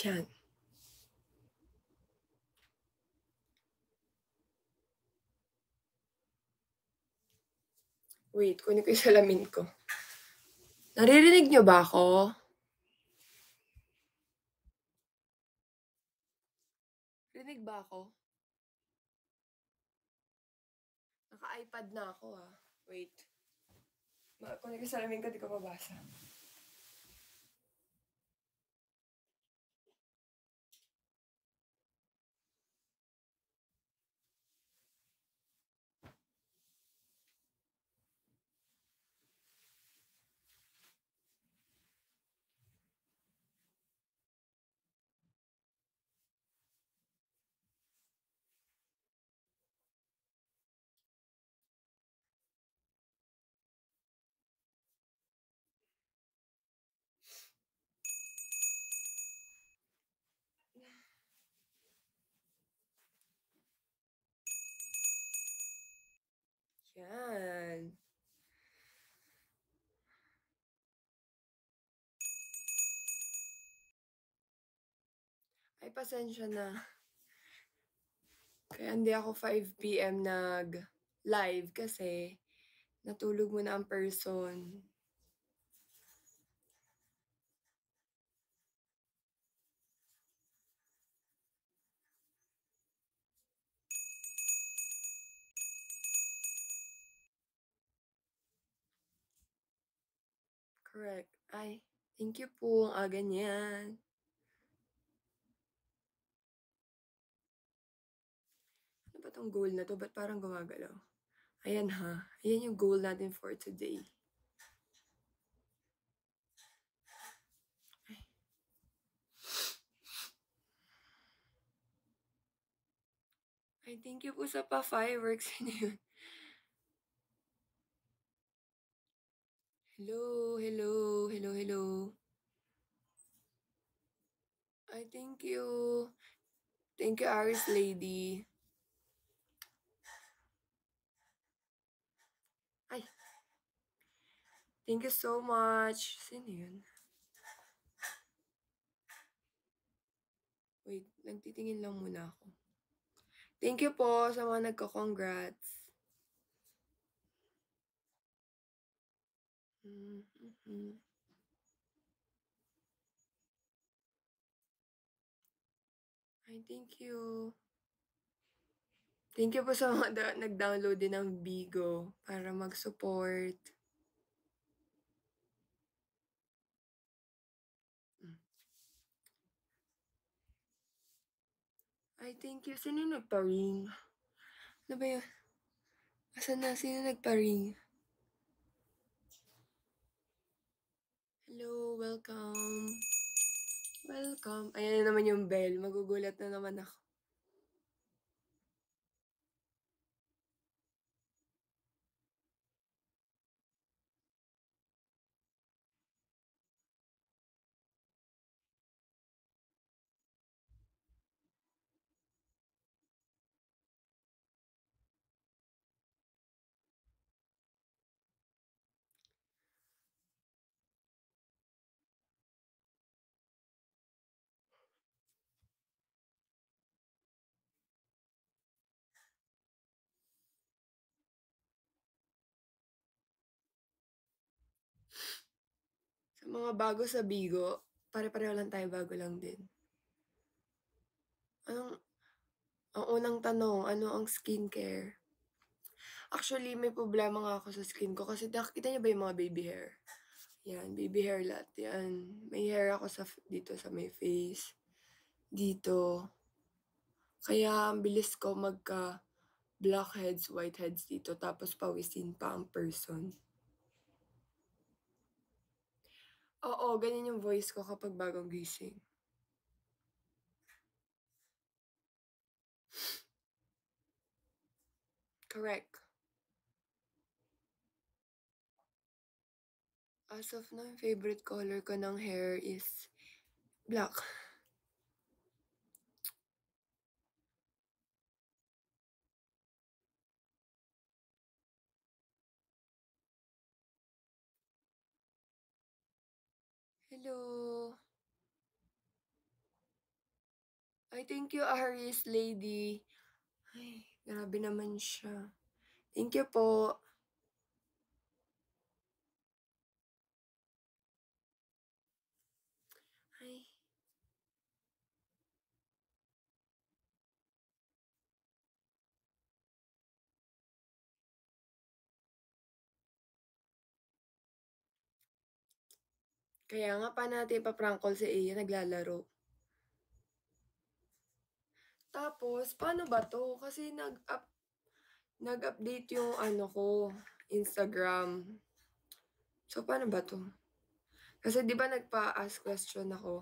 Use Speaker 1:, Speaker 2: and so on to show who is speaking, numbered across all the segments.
Speaker 1: Yan. Wait, kunin ko yung salamin ko. Naririnig niyo ba ako? Rinig ba ako? Naka-iPad na ako, ah. Wait. Kunin ko yung salamin ko, di ko mabasa. Yan. Ay, pasensya na. Kaya hindi ako 5 p.m. nag-live kasi natulog muna ang person. Correct. Ay, thank you po. Ang aga niyan. Ano ba tong goal na to? Ba't parang gumagalaw? Ayan ha. Ayan yung goal natin for today. Ay, thank you po sa pa-fireworks. Sino yun? Hello, hello, hello, hello. Ay, thank you. Thank you, Aris Lady. Ay, thank you so much. Sino yun? Wait, nagtitingin lang muna ako. Thank you po sa mga nagko-congrats. Mm-hmm. Ay, thank you. Thank you po sa mga nag-download din ng Bigo para mag-support. Ay, thank you. Sino nagpa-ring? Ano ba yun? Asan na? Sino nagpa-ring? Hello, welcome. Welcome. Ayan na naman yung bell. Magugulat na naman ako. Sa mga bago sa Bigo, pare-pareho lang tayo, bago lang din. Ang unang tanong, ano ang skincare? Actually, may problema nga ako sa skin ko kasi nakikita niyo ba yung mga baby hair? Yan, baby hair lahat yan. May hair ako dito sa may face. Dito. Kaya ang bilis ko magka blackheads, whiteheads dito, tapos pawisin pa ang person. Oo, ganyan yung voice ko kapag bagong gising. Correct. As of now, favorite color ko ng hair is black. Hello. thank you Aries lady. Ay, grabe naman siya. Thank you po. Ay. Kaya nga paano natin ipa-prank call si Iya naglalaro? Tapos paano ba 'to? Kasi nag-update yung ano ko, Instagram. So, paano ba 'to? Kasi 'di ba nagpa-ask question ako?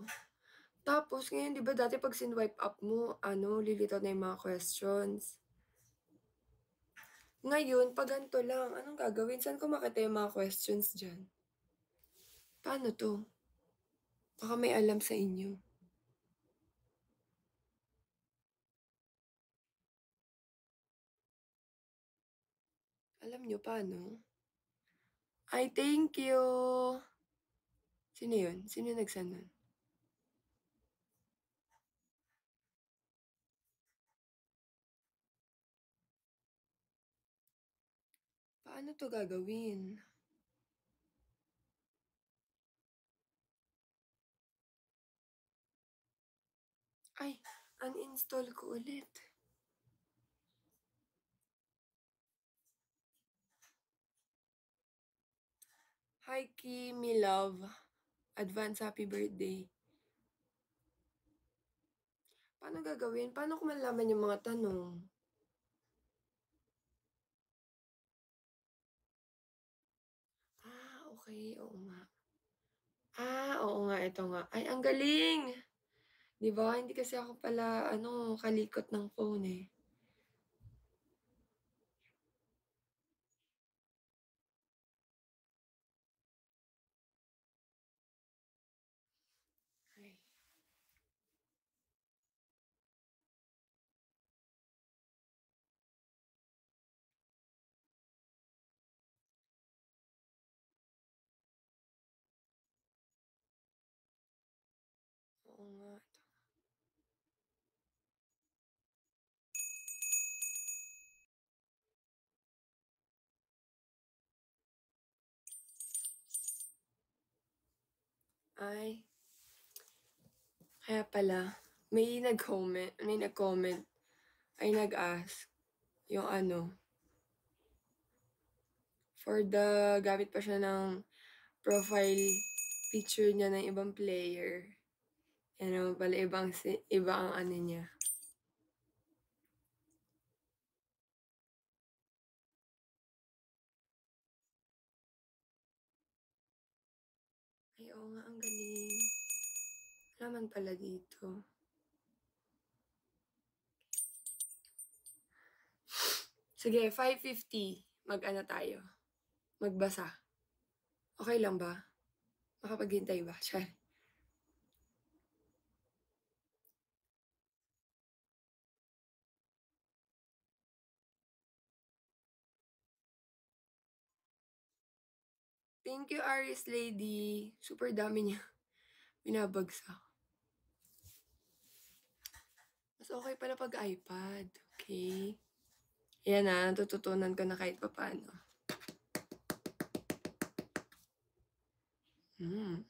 Speaker 1: Tapos ngayon 'di ba dati 'pag sinwipe up mo ano, lilitaw na yung mga questions. Ngayon 'pag ganito lang, anong gagawin? Saan ko makita yung mga questions diyan? Paano 'to? Baka may alam sa inyo. Alam niyo paano? Ay, thank you! Sino yun? Sino yung nag-send nun? Paano 'to gagawin? Ay, uninstall ko ulit. Hi, Kimi love. Advance happy birthday. Paano gagawin? Paano ko malalaman yung mga tanong? Okey. Oo nga. Oo nga, ito nga. Ay, ang galing! 'Di ba, hindi kasi ako pala ano, kalikot ng phone, eh. Ay, oo nga. Ay, kaya pala may nag-comment, ay nag-ask yung ano, for the gamit pa siya ng profile picture niya ng ibang player. Yan naman pala iba ang ano niya. Ay, oo nga, ang galing. Wala naman pala dito. Sige, 5:50 mag-ano tayo, magbasa. Okey lang ba? Makapaghintay ba? Char. Thank you, Aries lady. Super dami niya binabagsak. Mas okey pala 'pag iPad, okey. Ayan na, natututunan ko na kahit papaano. Hmm.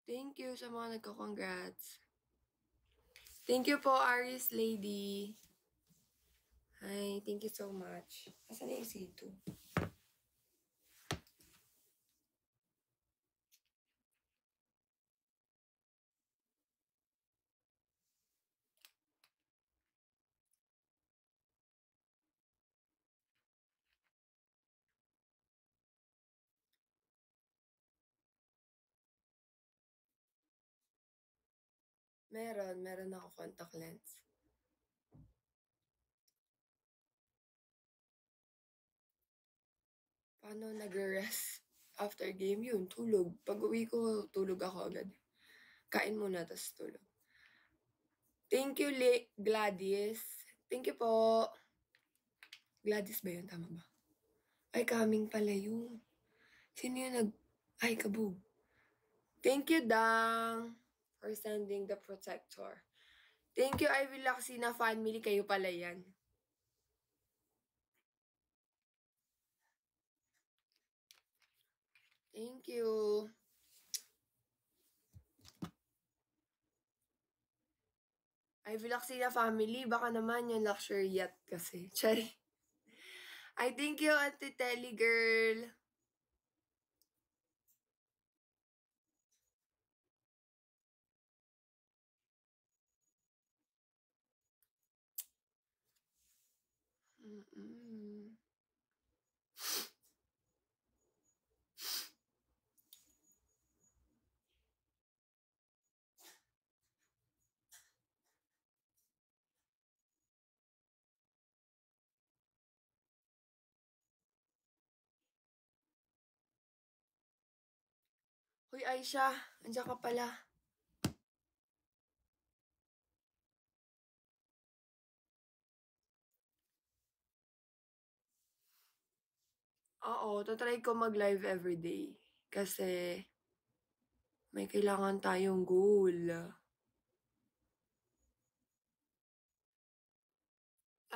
Speaker 1: Thank you sa mga nagko-congrats. Thank you po, Aries lady. Hi, thank you so much. Asan na yung C2? Meron ako contact lens. Paano nagre-rest after game? Yun, tulog. Pag-uwi ko, tulog ako agad. Kain muna tas tulog. Thank you, Gladys. Thank you po. Gladys ba yun? Tama ba? Ay, coming pala yun. Sino yung ay, kabog. Thank you, Dang, for sending the protector. Thank you, Ivy Laxina family. Kayo pala yan. Thank you. Ivy Laxina family, baka naman yung luxury yacht kasi. Chari. I thank you, Ate Telly girl. Hoy, Aisha, andiyan ka pala. Oo, tatry ko mag-live everyday. Kasi may kailangan tayong goal.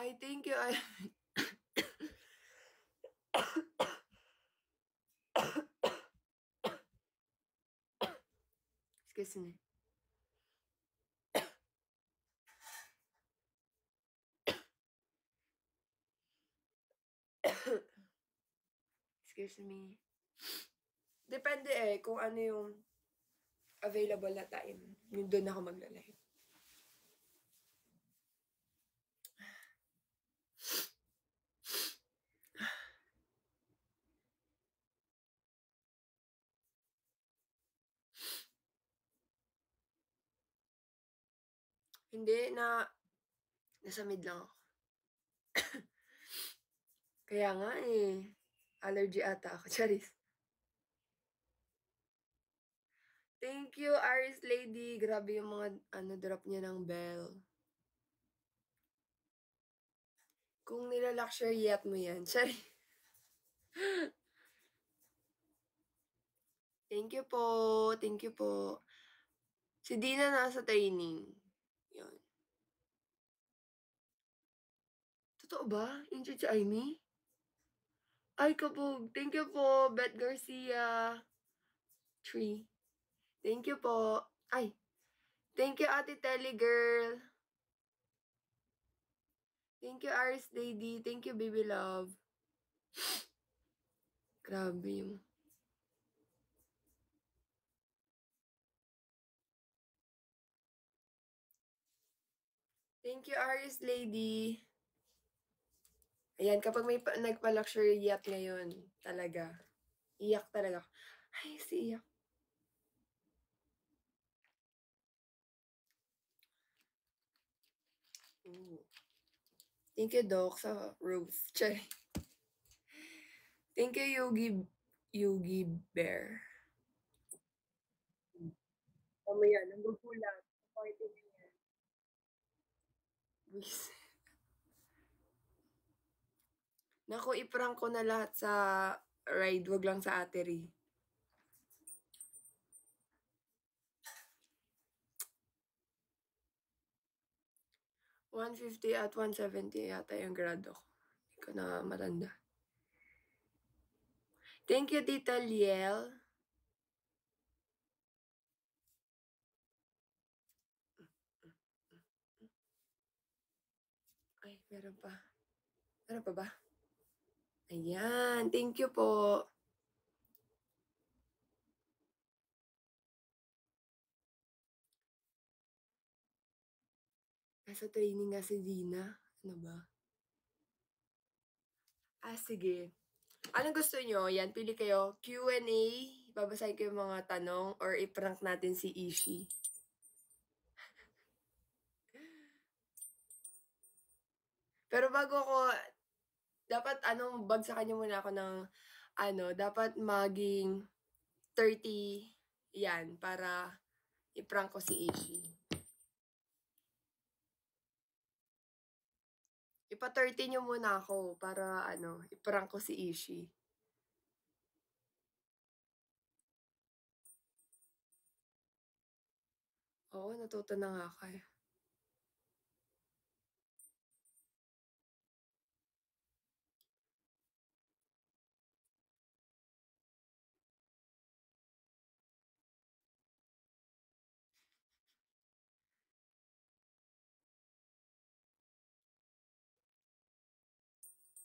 Speaker 1: I thank you, Excuse me. Excuse me. Depende kung ano yung available na time. Yung doon ako magla-live. Hindi nasa mid lang ako. Kaya nga allergy ata ako. Charis. Thank you, Aris Lady. Grabe yung mga drop niya ng bell. Kung nila-luxury yacht mo yan. Sorry. Thank you po. Thank you po. Si Dina nasa training. Yun. Totoo ba? Injured si Amy? Ay, kabog. Thank you po, Beth Garcia. 3. Thank you po. Ay. Thank you, Ate Telly Girl. Thank you, Aris Lady. Thank you, Baby Love. Grabe yung... Thank you, Aris Lady. Ayan, kapag may nagpa-luxury yacht ngayon, talaga. Iyak talaga. Ay, si iyak. Ooh. Thank you, Doc, sa rose. Chay. Thank you, Yogi Bear. Mamaya, nanggugulat. Party na yan. Naku, iprank ko na lahat sa ride. Wag lang sa Atery. $150 at $170 yata yung grado ko. Hindi ko na matanda. Thank you, Tita Liel. Ay, meron pa. Meron pa ba? Ayan. Thank you po. Nasa training nga si Dina. Ano ba? Sige. Anong gusto nyo? Yan, pili kayo. Q&A, babasahin ko yung mga tanong, or i-prank natin si Ishi. Pero bago ko, dapat bagsakan nyo muna ako ng, dapat maging 30, yan, para i-prank ko si Ishi. ipa-30 niyo muna ako para ano, i-prank ko si Ishi. Oo, natuto na nga ako, eh.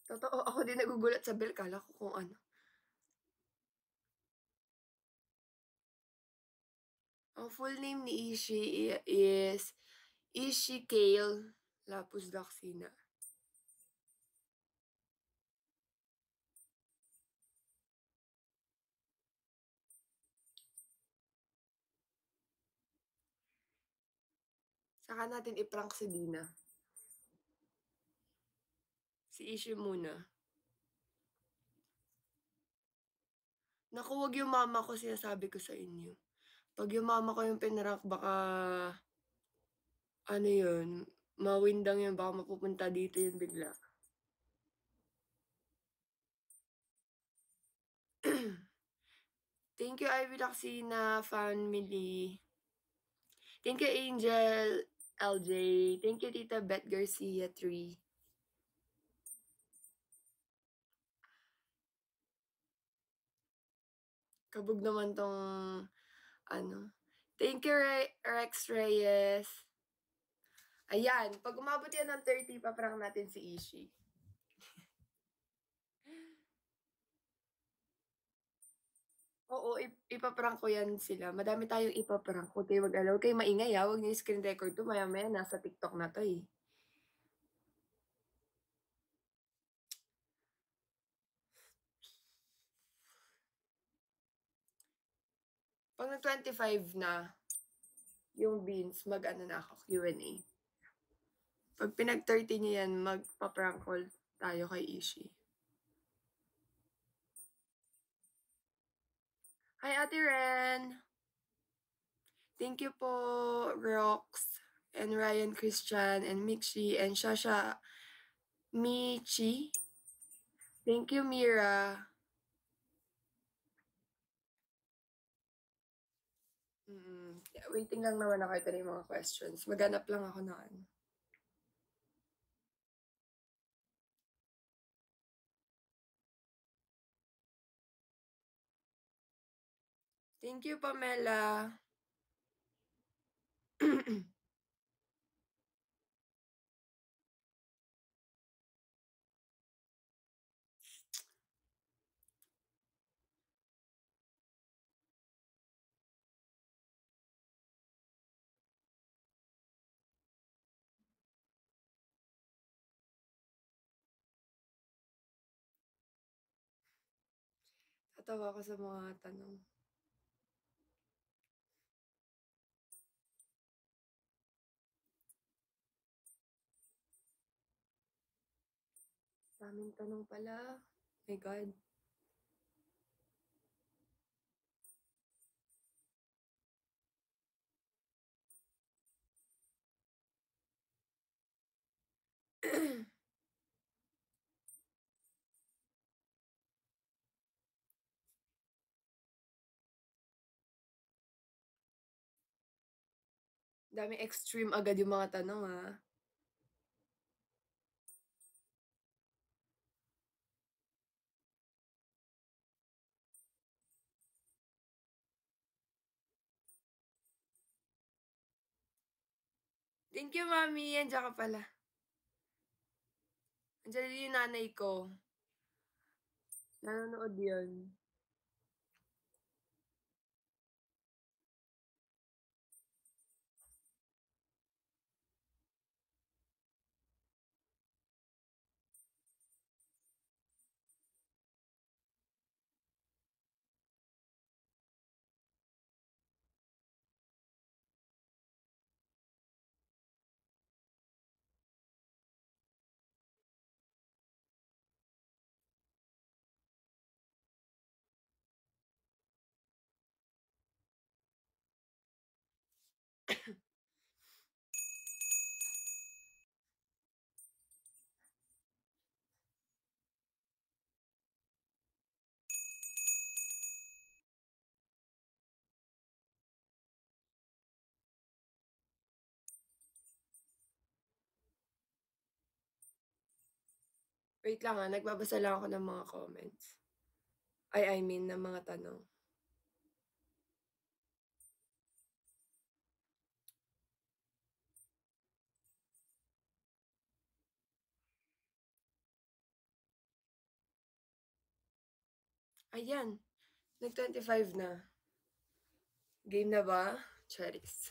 Speaker 1: Totoo, ako din nagugulat sa bell, akala ko kung ano. Ang full name ni Ishi is Ishi Kale Lapus Laksina. Saka natin i-prank si Dina. Si Ishi muna. Naku, wag yung mama ko, sinasabi ko sa inyo. 'Pag yung mama ko yung pinrank baka ano yun, mawindang yun, baka mapupunta dito yun bigla. Thank you, Ivy Lacsina family. Thank you, Angel LJ. Thank you, Tita Beth Garcia 3. Kabog naman 'tong ano. Thank you, Rex Reyes. Ayan, 'pag umabot yan ng 30 pa-prank natin si Ishi. Oo, ipa-prank ko yan sila. Madami tayong ipa-prank, huwag kayong mag-alala, huwag kayong maingay, huwag niyo i-screen record 'to, maya-maya nasa TikTok na 'to, eh. 'Pag nag-25 na yung beans, mag-ano na ako, Q&A. 'Pag pinag-30 niyo yan, magpa-prank call tayo kay Ishi. Hi, Ate Ren! Thank you po, Rox, and Ryan Christian, and Mixi, and Shasha Michi. Thank you, Mira. Waiting lang naman ako, ito na yung mga questions. Maghanap lang ako na ano. Thank you, Pamela. Tatawa ko sa mga tanong. Daming tanong pala. My God. Daming extreme agad yung mga tanong, ah. Thank you, Mami. Andiyan ka pala. Andiyan din yung nanay ko. Nanonood yun. Wait lang, nagbabasa lang ako ng mga comments. I mean ng mga tanong. Ayan, nag-25 na. Game na ba? Charis.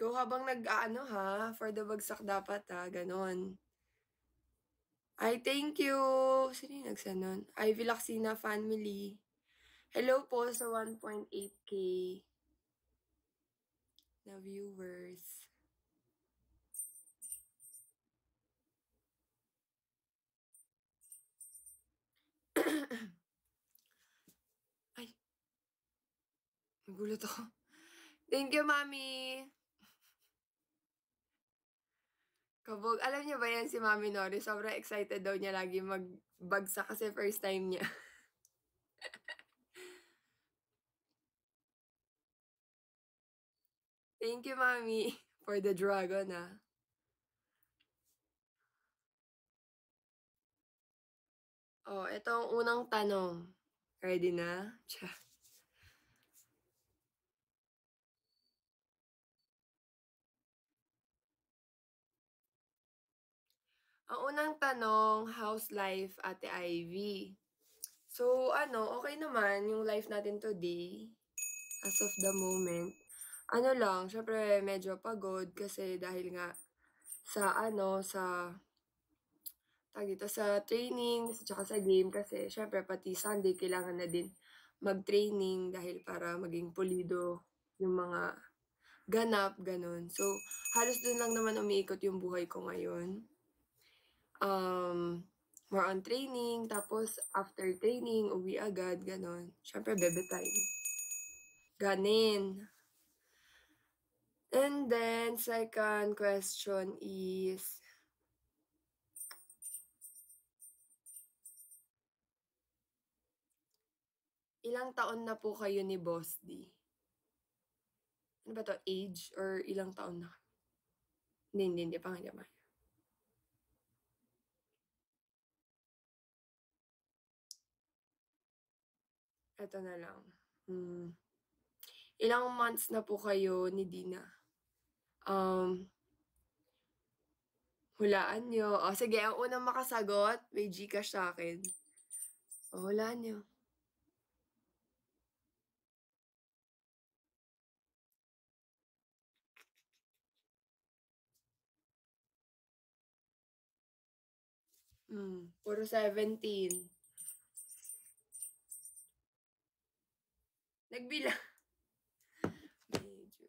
Speaker 1: Go habang nag-aano ha, for the bagsak dapat ha, ganon. Ay, thank you! Sino yung nagsend nun? Ivy Laxina family. Hello po sa 1.8K na viewers. Ay, nagulat ako. Thank you, Mami! Kabog. Alam niyo ba yan si Mami Nori? Sobrang excited daw niya lagi magbagsak kasi first time niya. Thank you, Mami, for the dragon, Oh, ito ang unang tanong. Ready na? Tsa. Ang unang tanong, how's life, Ate Ivy? So, okay naman yung life natin today. As of the moment. Ano lang, syempre medyo pagod kasi dahil nga sa tawag dito, sa training, tsaka sa game kasi syempre pati Sunday kailangan na din mag-training dahil para maging pulido yung mga ganap, ganun. So, halos dun lang naman umiikot yung buhay ko ngayon. More on training, tapos after training, uwi agad, ganun. Syempre, bebe time. Ganin. And then, second question is, ilang taon na po kayo ni Boss D? Ano ba to? Age? Or ilang taon na? Hindi. Pangalan ba? Ito na lang. Ilang months na po kayo ni Dina? Hulaan nyo. O, sige, ang unang makasagot, may Gcash sa akin. O, hulaan nyo. Puro 17. Nagbilang. Medyo.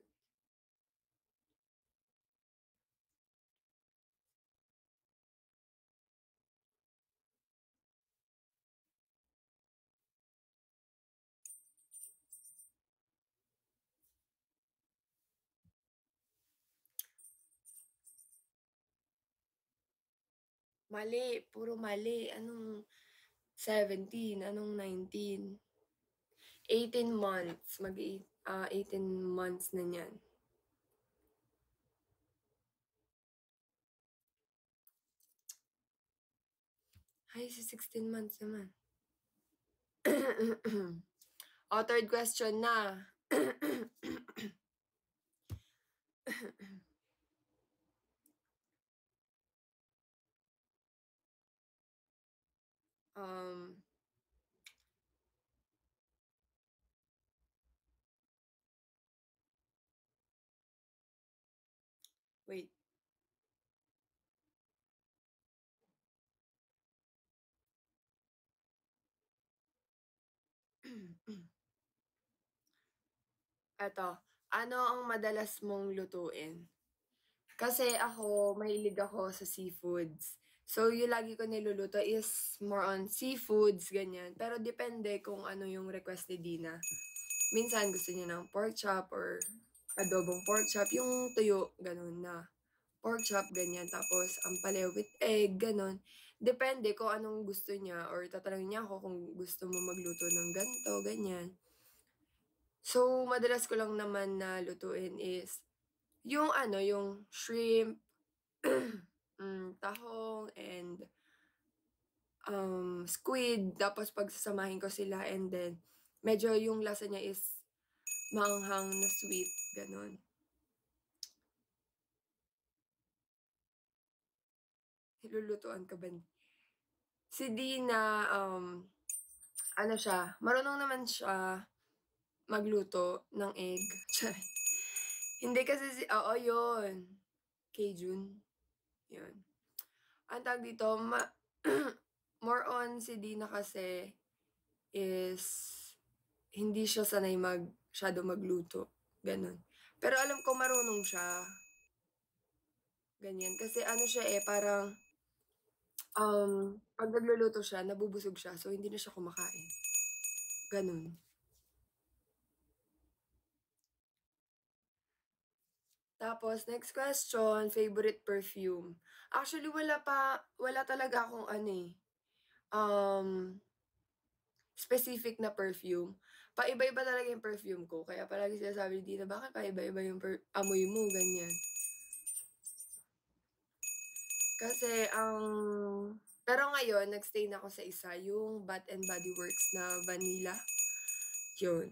Speaker 1: Mali. Puro mali. Anong 17? Anong 19? 18 months. 18 months na niyan. Ay, 16 months naman. O, third question na. Wait. Eto, ano ang madalas mong lutuin? Kasi ako, mahilig ako sa seafoods. So, yung lagi ko niluluto is more on seafoods, ganyan. Pero depende kung ano yung request ni Dina. Minsan gusto niya ng pork chop or adobong pork chop, yung tuyo, ganun na. Pork chop, ganyan. Tapos, ampalaya with egg, ganun. depende kung anong gusto niya or tatanungin niya ako kung gusto mo magluto ng ganito, ganyan. So, madalas ko lang naman na lutuin is yung ano, yung shrimp, tahong and, squid tapos pagsasamahin ko sila and then medyo yung lasa niya is maanghang na sweet, gano'n. Nilulutuan ka ba si Dina, ano siya, marunong naman siya magluto ng egg, tiyan. Hindi kasi oo, yun, Cajun, yun. Anong tawag dito, more on si Dina kasi is hindi siya sanay masyadong magluto, gano'n. Pero alam ko marunong siya, ganyan. Kasi ano siya, eh, parang, 'pag nagluluto siya nabubusog siya so hindi na siya kumakain, gano'n. Tapos next question, favorite perfume. Actually wala talaga akong ano, eh, um, specific na perfume. Paiba-iba talaga yung perfume ko kaya palagi sinasabi ni tita, "Bakit paiba-iba yung amoy mo?" Ganyan. Kasi pero ngayon nag-stay na ako sa isa, yung Bath and Body Works na vanilla, yun.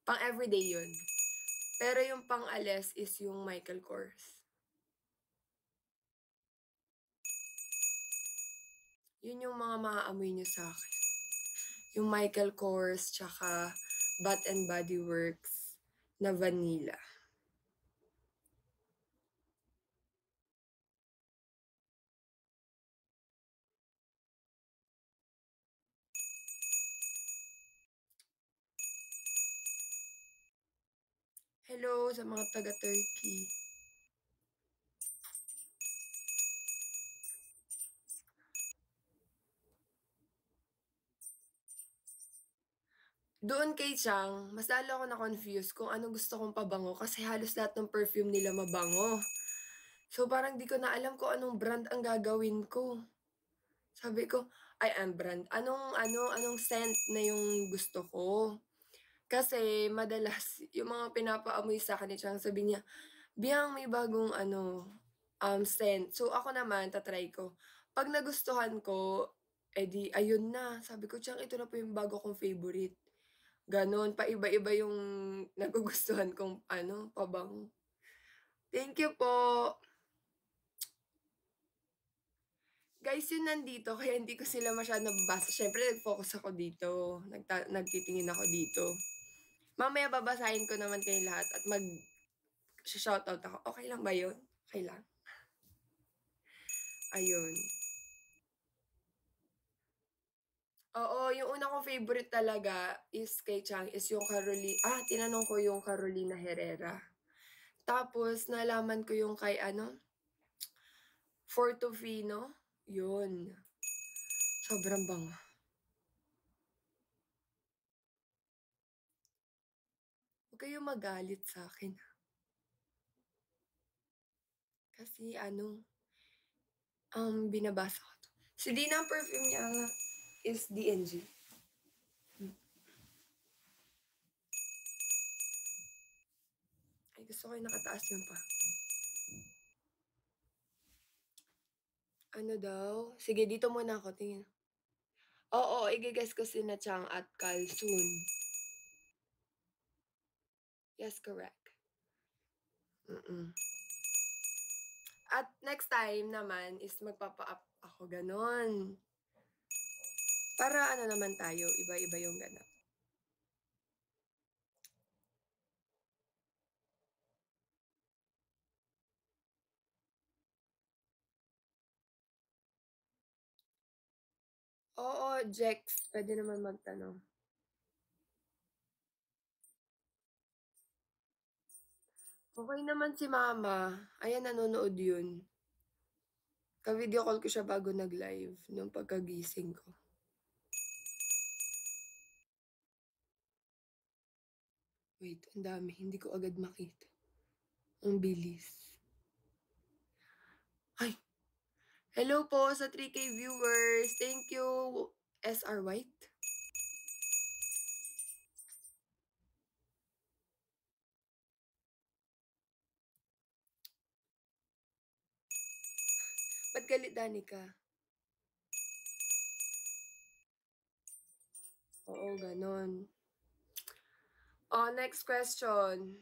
Speaker 1: Pang-everyday yun. Pero yung pang-alis is yung Michael Kors. Yun yung mga maaamoy niyo sa'kin. Yung Michael Kors tsaka Bath and Body Works na vanilla. Hello sa mga taga-Turkey. Doon kay Chang, mas lalo ako na-confuse kung anong gusto kong pabango kasi halos lahat ng perfume nila mabango. So, parang di ko na alam kung anong brand ang gagawin ko. Sabi ko, "Ay, ang brand, anong scent na yung gusto ko?" Kasi madalas yung mga pinapaamoy sa'kin ni Chang sabi niya, "Biyang may bagong scent." So, ako naman ta-try ko. 'Pag nagustuhan ko, eh, di ayun na. Sabi ko, "Chang, ito na po yung bago kong favorite." Gano'n, paiba-iba yung nagugustuhan kong pabango. Thank you po. Guys, yung nandito kaya hindi ko sila masyadong nababasa. Siyempre nag-focus ako dito, nagtitingin ako dito. Mamaya babasahin ko naman kayong lahat at shoutout ako. Okey lang ba yun? Okey lang? Ayun. Oo, yung una kong favorite talaga is kay Chang is yung tinanong ko yung Carolina Herrera. Tapos nalaman ko yung kay Portofino, yun. Sobrang bango. Huwag kayong magalit sa'kin, kasi binabasa ko 'to. Si Dina ang perfume niya is D&G. Ay, gusto ko yung nakataas yun pa. Ano daw? Sige, dito muna ako, tingin. Oo, ige-guess ko sina Chang at Carl soon. Yes, correct. Mm. At next time naman is magpapa-up ako, gano'n. Para ano naman tayo, iba-iba yung ganap. Oo, Jex, puwede naman magtanong. Okey naman si mama, ayan nanonood yun. Ka-video call ko siya bago nag-live nung pagkagising ko. Wait, ang dami, hindi ko agad makita. Ang bilis. Ay, Hello po sa 3K viewers. Thank you, SR White. Ba't galit Danica? Oo, ganon. Oh, next question.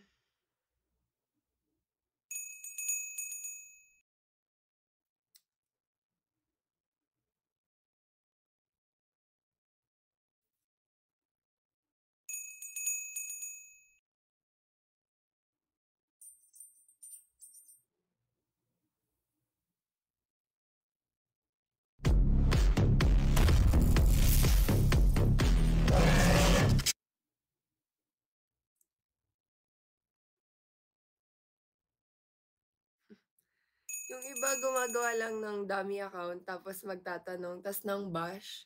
Speaker 1: Yung iba gumagawa lang ng dummy account tapos magtatanong tas nang bash.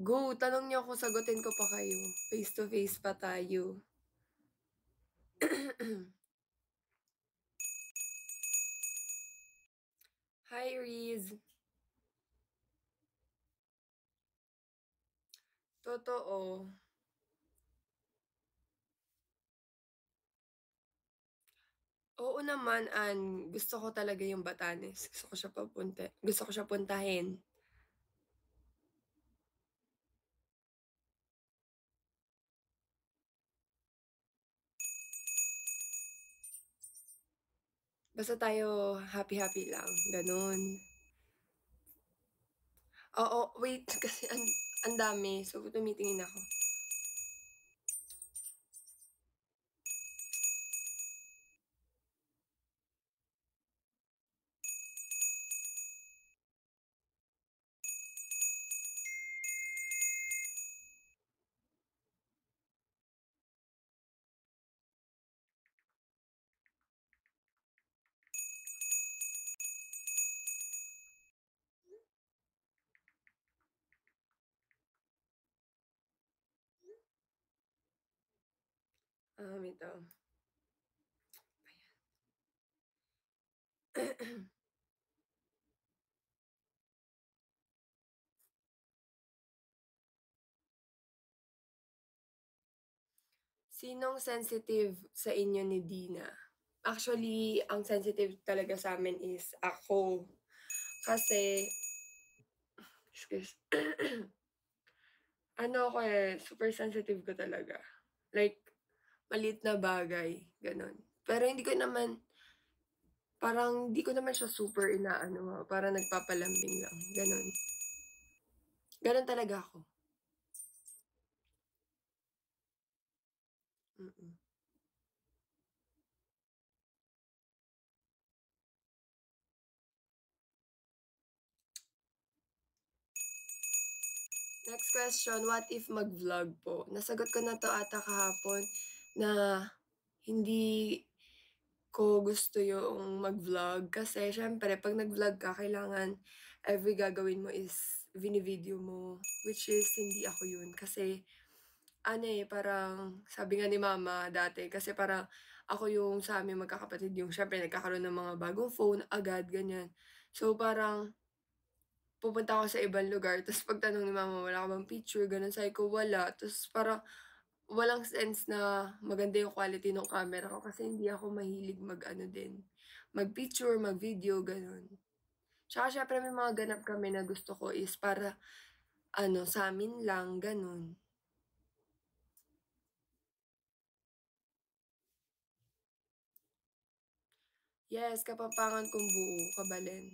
Speaker 1: Go, tanong niyo ako, sagutin ko pa kayo. Face to face pa tayo. Hi, Riz. Totoo. Oo naman, gusto ko talaga yung Batanes. Gusto ko siya puntahin. Basta tayo happy-happy lang, gano'n. Oo, wait kasi ang dami, so tumitingin ako. Ito. Sinong sensitive sa inyo ni Dina? Actually, ang sensitive talaga sa'min is ako. Kasi excuse ano ako, super sensitive ko talaga. Like, maliit na bagay, gano'n. Pero hindi ko naman parang di ko naman siya super inaano, parang nagpapalambing lang, gano'n. Gano'n talaga ako. Mm. Next question, what if mag-vlog po? Nasagot ko na 'to ata kahapon na hindi ko gusto yung mag-vlog kasi siyempre 'pag nag-vlog ka kailangan every gagawin mo is vini-video mo, which is hindi ako yun. Kasi ano, parang sabi nga ni mama dati kasi parang ako yung sa aming magkakapatid yung siyempre nagkakaroon ng mga bagong phone agad, ganyan. So, parang pupunta ako sa ibang lugar ta's pagtanong ni mama, "Wala ka bang picture?" Gano'n, sabi ko, "Wala." Ta's parang walang sense na maganda yung quality nung camera ko kasi hindi ako mahilig mag-ano din, mag-picture, mag-video, gano'n. Tsaka siyempre may mga ganap kami na gusto ko is para ano, sa'min lang, gano'n. Yes, Kapampangan kong buo, Kabalen.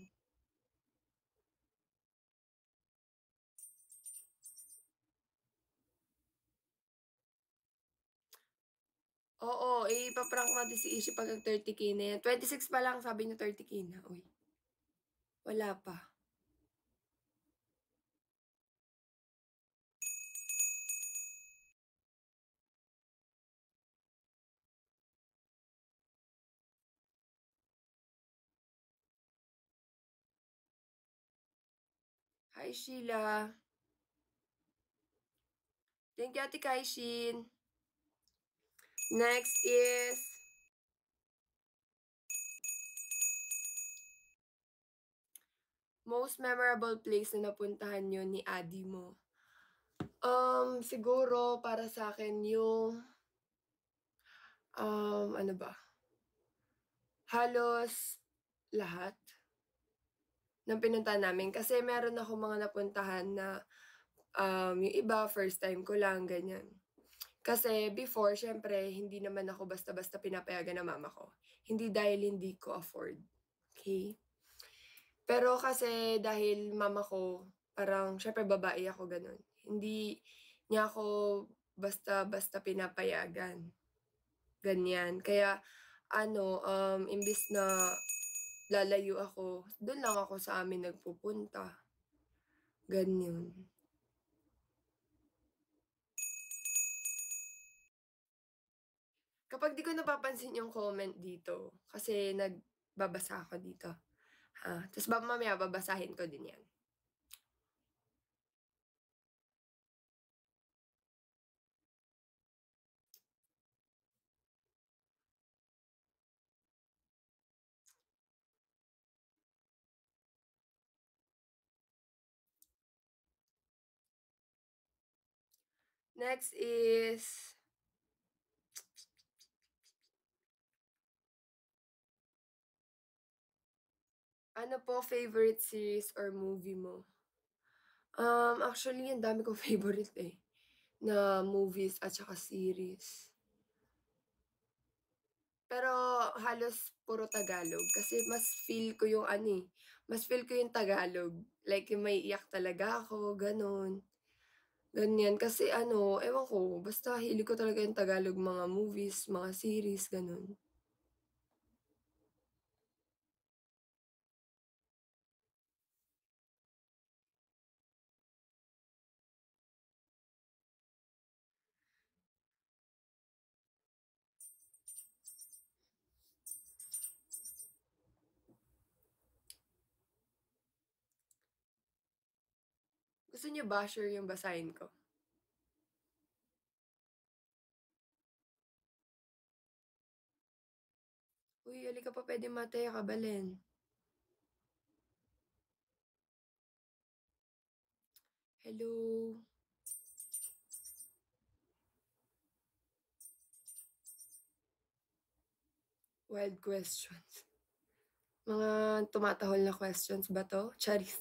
Speaker 1: Oo, ipa-prank natin si Ishi 'pag nag-30K na yan. 26 pa lang sabi niya 30K na, uy, wala pa. Hi, Sheila. Thank you, Ate Kaishin. Next is Most memorable place na napuntahan niyo ni Adi mo? Siguro para sa'kin yung, ano ba, halos lahat ng pinuntahan namin. Kasi meron akong mga napuntahan na, yung iba first time ko lang, ganyan. Kasi before siyempre hindi naman ako basta-basta pinapayagan ng mama ko. Hindi dahil hindi ko afford, okey? Pero kasi dahil mama ko parang siyempre babae ako gano'n, hindi niya ako basta-basta pinapayagan, ganyan. Kaya ano, imbes na lalayo ako, do'n lang ako sa amin nagpupunta, ganyan. Kapag 'di ko napapansin yung comment dito, kasi nagbabasa ako dito, ta's mamaya babasahin ko din 'yan. Next is, ano po favorite series or movie mo? Actually ang dami kong favorite, eh, na movies at saka series. Pero halos puro Tagalog kasi mas feel ko yung ano, eh, mas feel ko yung Tagalog. Like yung maiiyak talaga ako, gano'n. Ganyan, kasi ano, ewan ko, basta hilig ko talaga yung Tagalog mga movies, mga series, gano'n. Gusto niyo basher yung basahin ko? "Uy, halika pa, puwede mataya ka, Balen." Hello, wild questions. Mga tumatahol na questions ba 'to? Charis.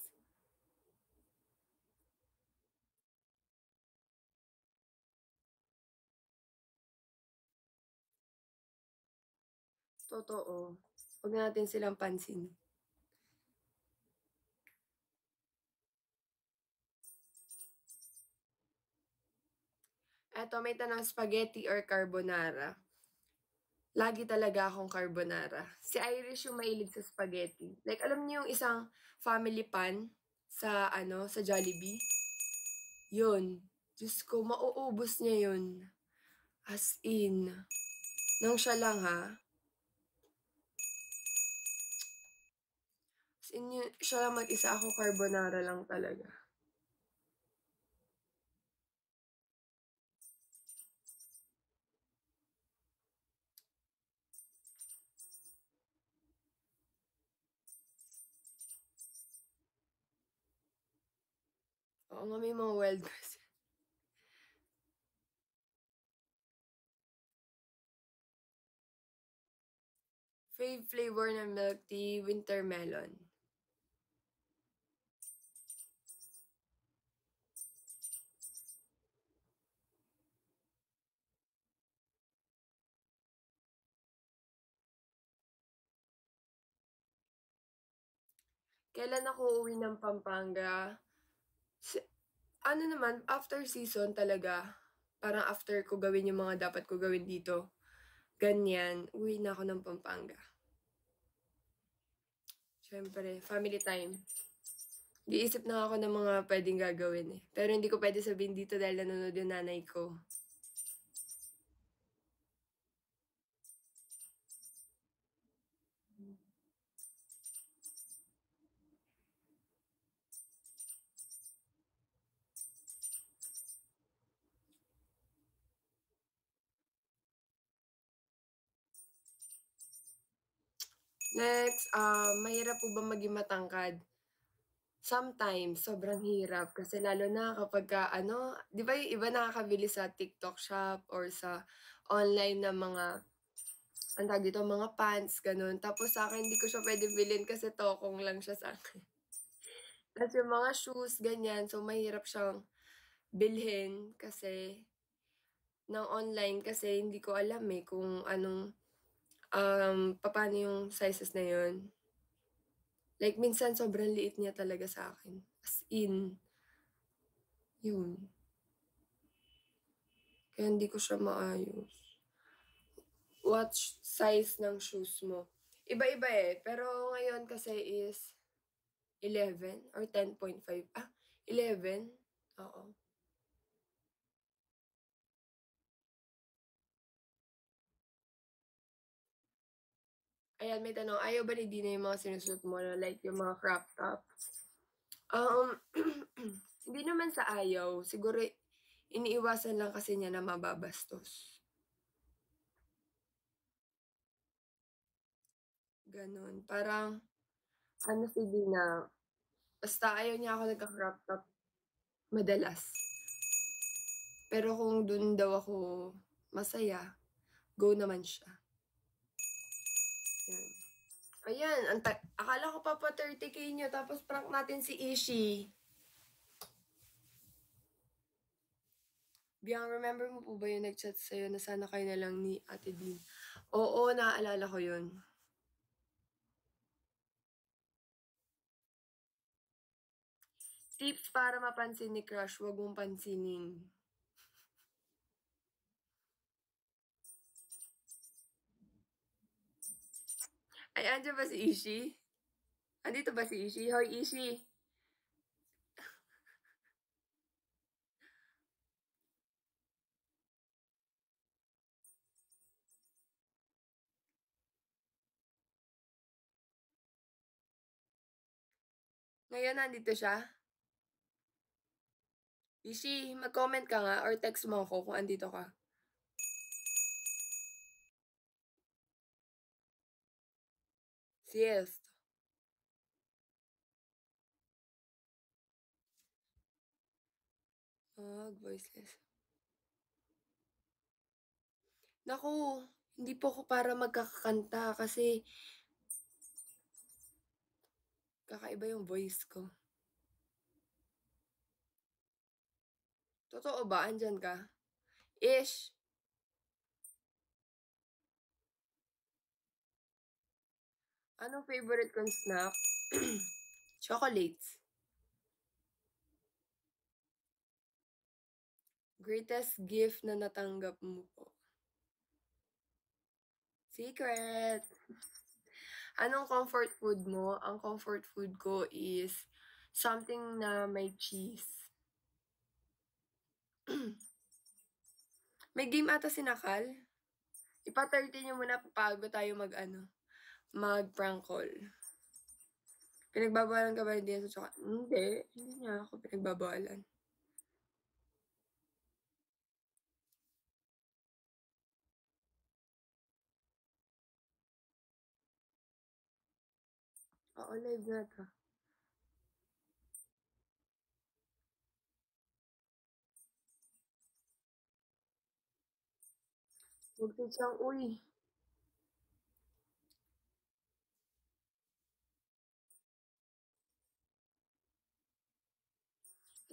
Speaker 1: Totoo, 'wag natin silang pansinin. Eto may tanong, spaghetti or carbonara? Lagi talaga akong carbonara. Si Irish yung mahilig sa spaghetti. Like alam niyo yung isang family pan sa ano, sa Jollibee? Yun. Diyos ko, mauubos niya yun. As in. Nang siya lang ha. As in yun, siya lang mag-isa, ako carbonara lang talaga. Oo nga, may mga wild guess. Fave flavor ng milk tea, winter melon. Kailan ako uuwi ng Pampanga? Si ano naman, after season talaga. Parang after ko gawin yung mga dapat ko gawin dito, ganyan, uwi na ako ng Pampanga. Siyempre, family time. Nag-iisip na ako ng mga puwedeng gagawin, eh. Pero hindi ko puwede sabihin dito dahil nanonood yung nanay ko. Next, mahirap po ba maging matangkad? Sometimes sobrang hirap kasi lalo na kapagka ano, 'di ba yung iba nakakabili sa TikTok shop or sa online na mga anong tawag dito, mga pants gano'n. Tapos sa'kin hindi ko siya puwedeng bilhin kasi tokong lang siya sa'kin. Tas yung mga shoes ganyan, so mahirap siyang bilhin kasi ng online kasi hindi ko alam, eh, kung anong, papaano yung sizes na yun. Like minsan sobrang liit niya talaga sa'kin, as in, yun. Kaya hindi ko siya maayos. What size ng shoes mo? Iba-iba, eh, pero ngayon kasi is 11 or 10.5, 11? Oo. Ayan, may tanong, ayaw ba ni Dina yung mga sinusuot mo na like yung mga crop top? Um, hindi naman sa ayaw, siguro iniiwasan lang kasi niya na mababastos, gano'n. Parang ano si Dina, basta ayaw niya ako nagka-crop top madalas. Pero kung dun daw ako masaya, go naman siya, 'yan. Ayan, akala ko pa 30K niyo tapos prank natin si Ishi. Bianca, remember mo po ba yung nag-chat sa'yo na sana kayo na lang ni Ate Dean? Oo, naalala ko yun. Tips para mapansin ni crush, wag mong pansinin. Ay, andiyan ba si Ishi? Andito ba si Ishi? Hoy, Ishi! Ngayon nandito siya? Ishi, mag-comment ka nga or text mo ako kung andito ka. Yes. Voiceless. Naku, hindi po ako para magkakakanta kasi kakaiba yung voice ko. Totoo ba? Andiyan ka? Ish! Anong favorite kong snack? Chocolates. Greatest gift na natanggap mo po? Secret! Anong comfort food mo? Ang comfort food ko is something na may cheese. May game ata si Nakal. Ipa-30 niyo muna bago tayo mag-ano, mag-prank call. Pinagbabawalan ka ba ni Diaz sa hindi, hindi niya ako pinagbabawalan. Oo, live na 'to. Bugti siyang uy.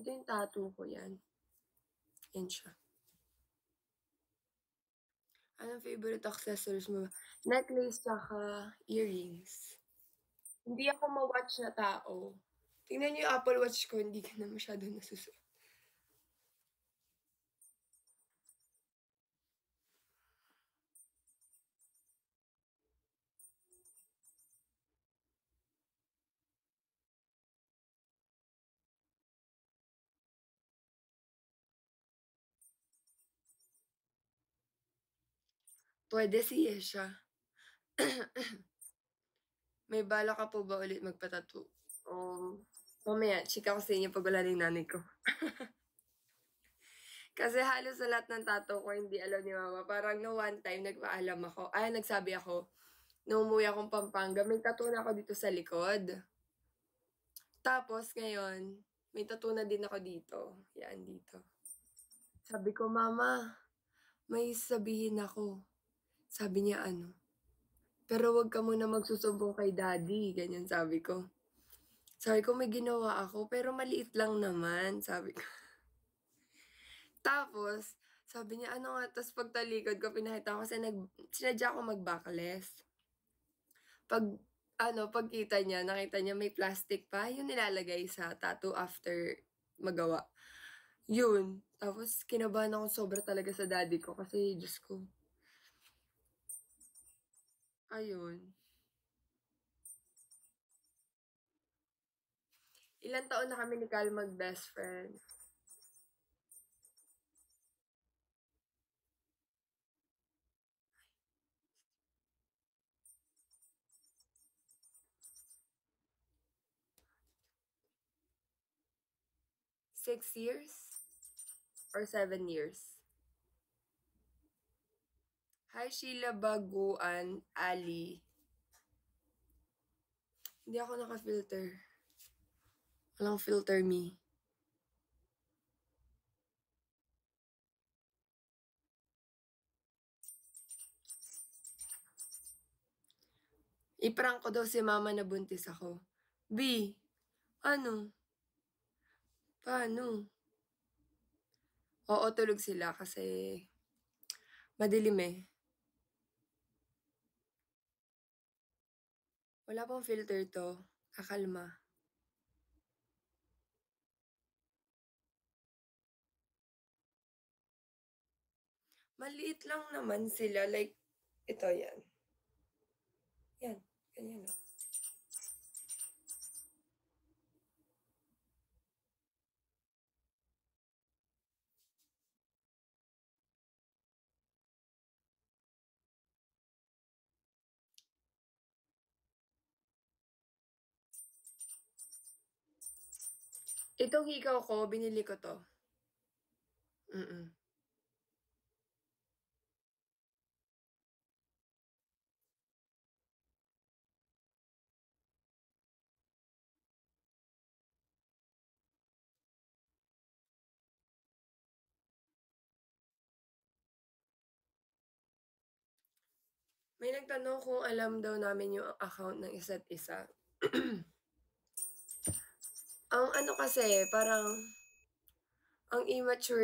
Speaker 1: Ito yung tattoo ko, yan. Yan siya. Anong favorite accessories mo? Necklace tsaka earrings. Hindi ako ma-watch na tao. Tingnan niyo yung Apple Watch ko, hindi ka na masyado nasusuot. Puwede si Yesha. May balak ka po ba ulit magpa-tattoo? Mamaya chika ko sa inyo 'pag wala na yung nanay ko. Kasi halos sa lahat ng tattoo ko hindi alam ni mama. Parang no one time nagpaalam ako nagsabi ako nung umuwi akong Pampanga, may tattoo na ako dito sa likod. Tapos ngayon, may tattoo na din ako dito, 'yan dito. Sabi ko, "Mama, may sasabihin ako." Sabi niya, "Ano?" "Pero wag ka muna magsusumbong kay daddy," ganyan sabi ko. Sabi ko, "May ginawa ako pero maliit lang naman," sabi ko. Tapos sabi niya, "Ano nga?" Ta's pagtalikod ko pinakita ko kasi sinadya ko mag-backless. 'Pag pagkita niya nakita niya may plastic pa, yung nilalagay sa tattoo after magawa. Yun, tapos kinabahan ako sobra talaga sa daddy ko kasi Diyos ko, ayun. Ilang taon na kami ni Kyle mag-best friend, 6 years or 7 years. Hi Sheila Baguan Ali. Hindi ako naka-filter, walang filter me. I-prank ko daw si mama na buntis ako. B, ano, paano? Oo, tulog sila kasi madilim, eh. Wala pang filter 'to, kakalma. Maliit lang naman sila like ito 'yan, 'yan, ganyan, oh. Itong hikaw ko binili ko 'to, mm. May nagtanong kung alam daw namin yung account ng isa't isa. Ang ano kasi parang ang immature